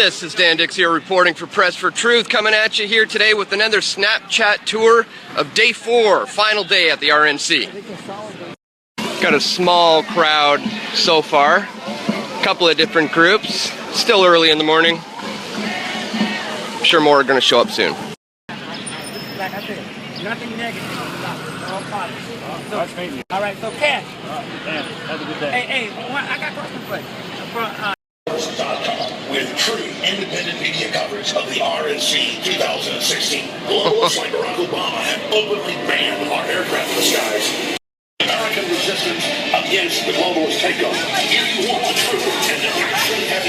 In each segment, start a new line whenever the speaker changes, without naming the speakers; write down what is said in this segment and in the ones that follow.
This is Dan Dix here reporting for Press for Truth, coming at you here today with another Snapchat tour of day 4, final day at the RNC. Got a small crowd so far, a couple of different groups, still early in the morning. I'm sure more are going to show up soon.
Like I said, nothing negative about it, all positive. All right, so Cash.
Dan, have a good day.
Hey, I got a question for you.
With true independent media coverage of the RNC 2016. Globalists like Barack Obama have openly banned our aircraft in the skies. American resistance against the globalist takeover. If you want the truth and the action have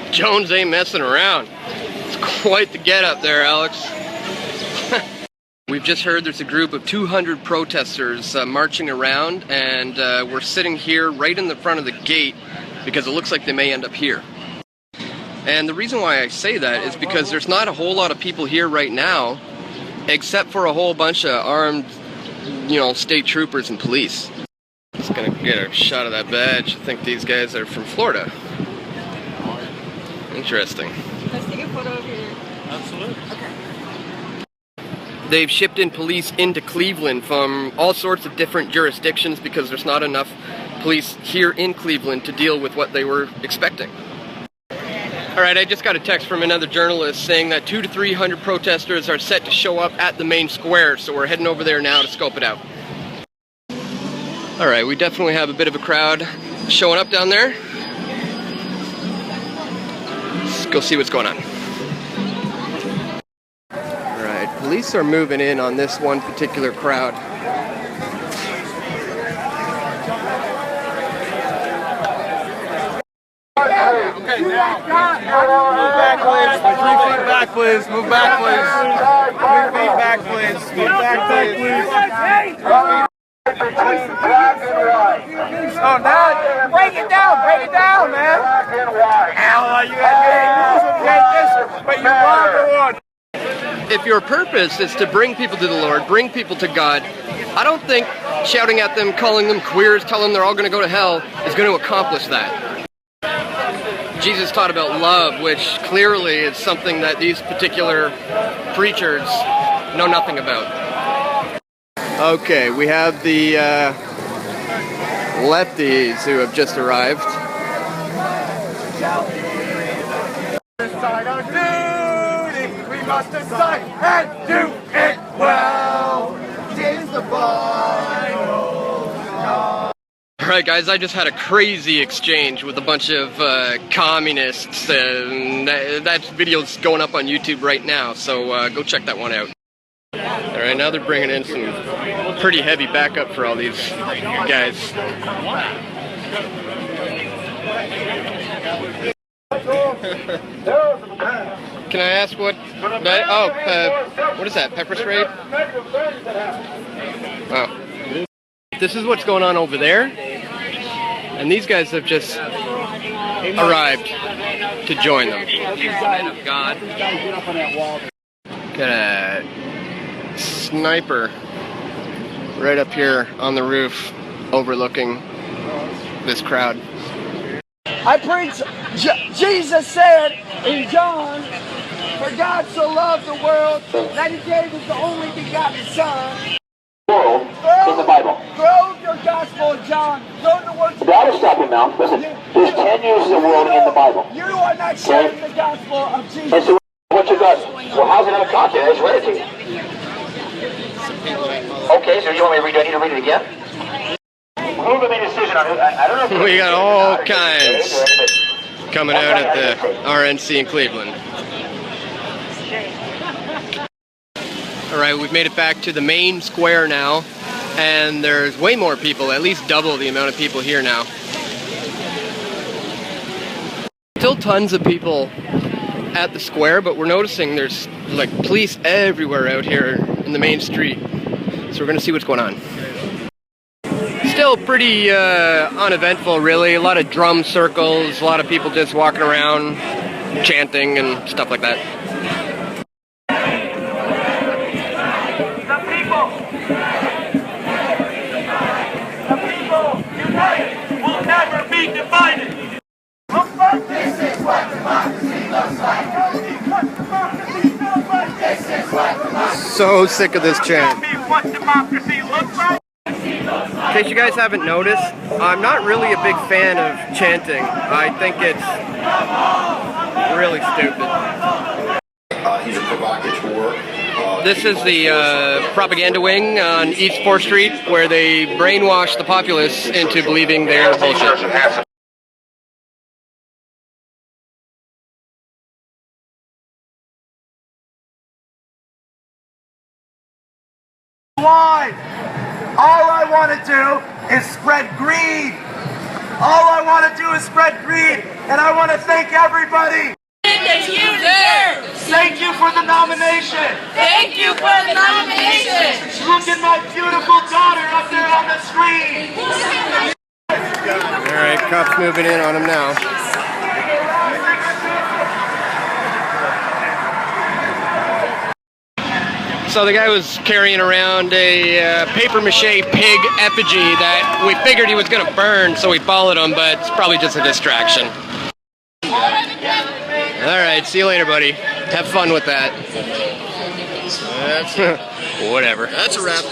implications.
Jones ain't messing around. It's quite the get up there, Alex. We've just heard there's a group of 200 protesters marching around, and we're sitting here right in the front of the gate because it looks like they may end up here. And the reason why I say that is because there's not a whole lot of people here right now, except for a whole bunch of armed, state troopers and police. Just gonna get a shot of that badge. I think these guys are from Florida. Interesting.
Let's take a photo over here.
Absolutely.
Okay.
They've shipped in police into Cleveland from all sorts of different jurisdictions because there's not enough police here in Cleveland to deal with what they were expecting. Alright, I just got a text from another journalist saying that 200 to 300 protesters are set to show up at the main square, so we're heading over there now to scope it out. Alright, we definitely have a bit of a crowd showing up down there. Let's go see what's going on. Police are moving in on this one particular crowd.
Okay, now. Move back, please. 3 feet back, please. Move back, please. 3 feet back, please. Move back, please. Oh, now, break it down, man. Hell, you ain't this, but you want the one.
If your purpose is to bring people to the Lord, bring people to God, I don't think shouting at them, calling them queers, telling them they're all going to go to hell is going to accomplish that. Jesus taught about love, which clearly is something that these particular preachers know nothing about. Okay, we have the lefties who have just arrived.
Must decide and do it well. Is the final.
Alright guys, I just had a crazy exchange with a bunch of communists, and that video's going up on YouTube right now, so go check that one out. Alright, now they're bringing in some pretty heavy backup for all these guys. Can I ask what is that, pepper spray? Wow. This is what's going on over there, and these guys have just arrived to join them. God. Got a sniper right up here on the roof overlooking this crowd.
I preach, Jesus said in John, for God so loved the world that he gave his only begotten Son.
World in the Bible.
Throw your gospel, John. Throw the words.
That'll stop him now. Listen, there's 10 uses of world in the Bible.
You are not sharing the gospel of Jesus.
And so what you got? Well, how's it out of context? I just read it to you. Okay, so you want me to read it? I need to read it again? Who made a decision on it? I don't know.
We got all kinds coming out at the RNC in Cleveland. Alright, we've made it back to the main square now, and there's way more people, at least double the amount of people here now. Still tons of people at the square, but we're noticing there's like police everywhere out here in the main street. So we're gonna see what's going on. Still pretty uneventful, really. A lot of drum circles, a lot of people just walking around, chanting and stuff like that.
The people unite!
so sick of this chant.
What democracy looks like.
In case you guys haven't noticed, I'm not really a big fan of chanting. I think it's really stupid.
He's a provocateur.
This is the propaganda wing on East 4th Street, where they brainwash the populace into believing they're bullshit.
Why? All I want to do is spread greed. All I want to do is spread greed, and I want to thank everybody.
That you deserve.
Thank you for the nomination.
Thank you for the nomination.
Look at my beautiful daughter up there on the screen.
Alright, cops moving in on him now. So the guy was carrying around a paper mache pig effigy that we figured he was going to burn, so we followed him, but it's probably just a distraction. Alright, see you later, buddy. Have fun with that. Whatever. That's a wrap.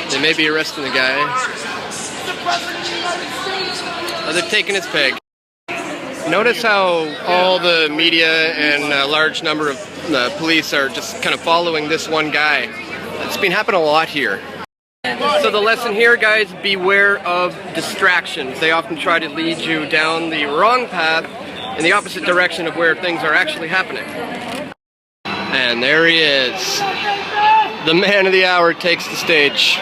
They may be arresting the guy. Oh, they're taking his pig. Notice how all the media and a large number of police are just kind of following this one guy. It's been happening a lot here. So the lesson here, guys, beware of distractions. They often try to lead you down the wrong path in the opposite direction of where things are actually happening. And there he is. The man of the hour takes the stage.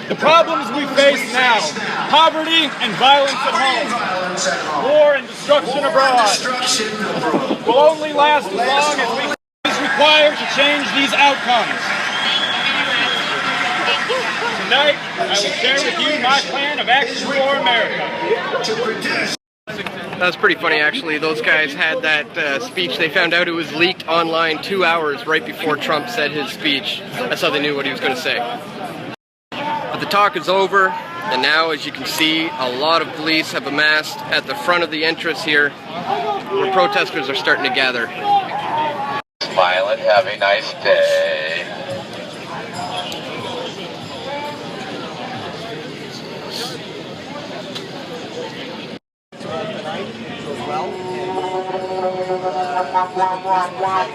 The problems we face now, poverty and violence at home, war and destruction abroad, will only last as long as we is required to change these outcomes. Tonight, I will share with you my plan of action for America.
That was pretty funny, actually. Those guys had that speech. They found out it was leaked online 2 hours right before Trump said his speech. That's how they knew what he was going to say. But the talk is over, and now, as you can see, a lot of police have amassed at the front of the entrance here, where protesters are starting to gather.
Smile and have a nice day.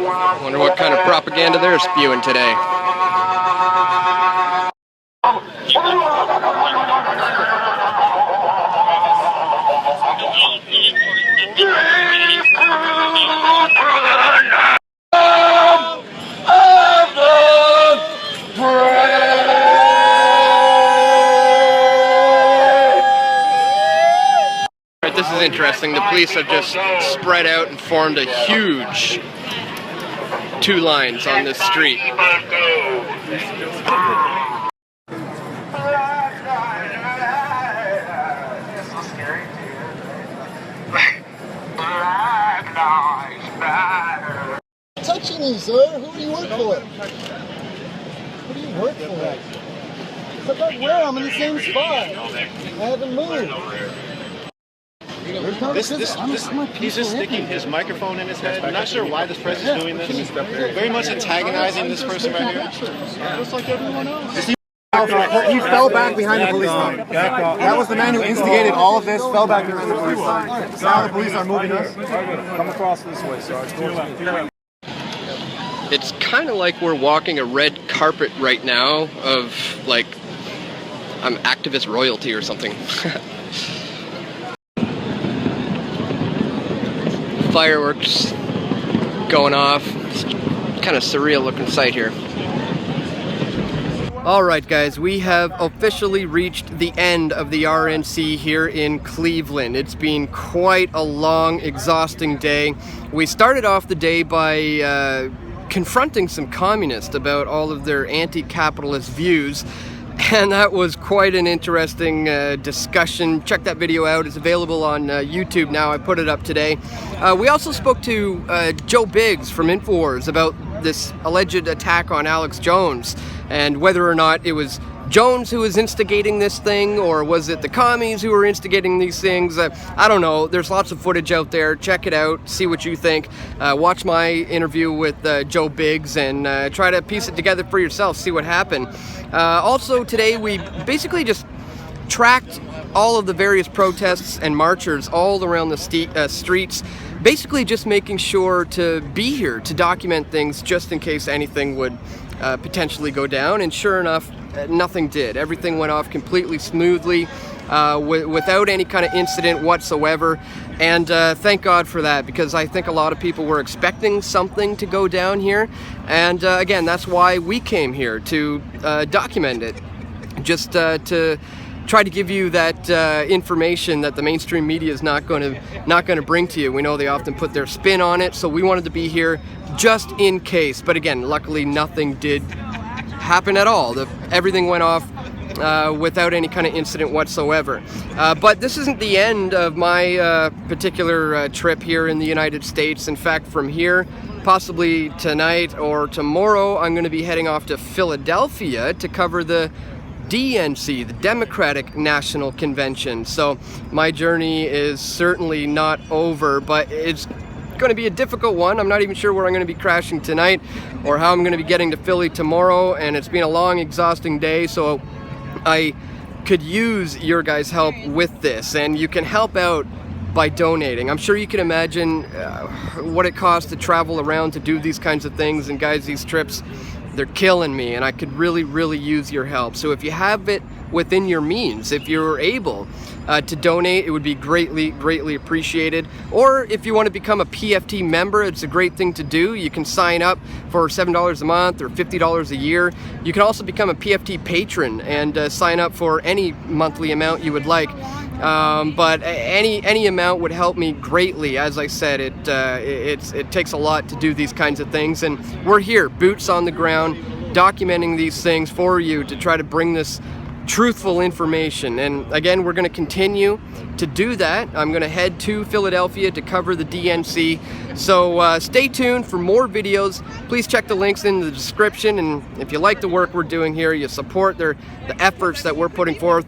I wonder what kind of propaganda they're spewing today. This is interesting. The police have just spread out and formed a huge 2 lines on this street.
Touching me, sir. Who do you work for? Who do you work for? But look where I'm in the same spot. I haven't moved.
He's just sticking his microphone in his head. I'm not sure why this person's doing this. Very much antagonizing this person right here. Just like everyone else.
He fell back behind the police line. That was the man who instigated all of this, fell back behind the police line. Now the police are moving us.
Come across this way, Sarge.
It's kind of like we're walking a red carpet right now of, like, activist royalty or something. Fireworks going off. It's kind of surreal looking sight here. Alright guys, we have officially reached the end of the RNC here in Cleveland. It's been quite a long, exhausting day. We started off the day by confronting some communists about all of their anti-capitalist views. And that was quite an interesting discussion. Check that video out. It's available on YouTube now. I put it up today. We also spoke to Joe Biggs from InfoWars about this alleged attack on Alex Jones and whether or not it was Jones who was instigating this thing, or was it the commies who were instigating these things? I don't know. There's lots of footage out there. Check it out. See what you think. Watch my interview with Joe Biggs and try to piece it together for yourself. See what happened. Also today we basically just tracked all of the various protests and marchers all around the streets, basically just making sure to be here to document things just in case anything would potentially go down. And sure enough, nothing did. Everything went off completely smoothly without any kind of incident whatsoever. And thank God for that, because I think a lot of people were expecting something to go down here. And again, that's why we came here, to document it, just to try to give you that information that the mainstream media is not going to bring to you. We know they often put their spin on it, so we wanted to be here just in case. But again, luckily nothing did happen at all. Everything went off without any kind of incident whatsoever. But this isn't the end of my particular trip here in the United States. In fact, from here, possibly tonight or tomorrow, I'm going to be heading off to Philadelphia to cover the DNC, the Democratic National Convention. So my journey is certainly not over, but it's going to be a difficult one. I'm not even sure where I'm going to be crashing tonight or how I'm going to be getting to Philly tomorrow, and it's been a long, exhausting day, so I could use your guys' help with this, and you can help out by donating. I'm sure you can imagine what it costs to travel around to do these kinds of things, and guys, these trips, they're killing me, and I could really, really use your help. So if you have it within your means, if you're able to donate, it would be greatly, greatly appreciated. Or if you want to become a PFT member, it's a great thing to do. You can sign up for $7 a month or $50 a year. You can also become a PFT patron and sign up for any monthly amount you would like. But any amount would help me greatly. As I said, it takes a lot to do these kinds of things, and we're here, boots on the ground, documenting these things for you to try to bring this truthful information. And again, we're going to continue to do that. I'm going to head to Philadelphia to cover the DNC. So stay tuned for more videos. Please check the links in the description. And if you like the work we're doing here, you support the efforts that we're putting forth,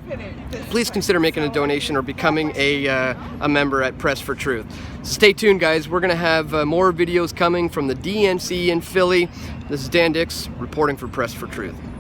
please consider making a donation or becoming a member at Press for Truth. So stay tuned, guys. We're going to have more videos coming from the DNC in Philly. This is Dan Dix reporting for Press for Truth.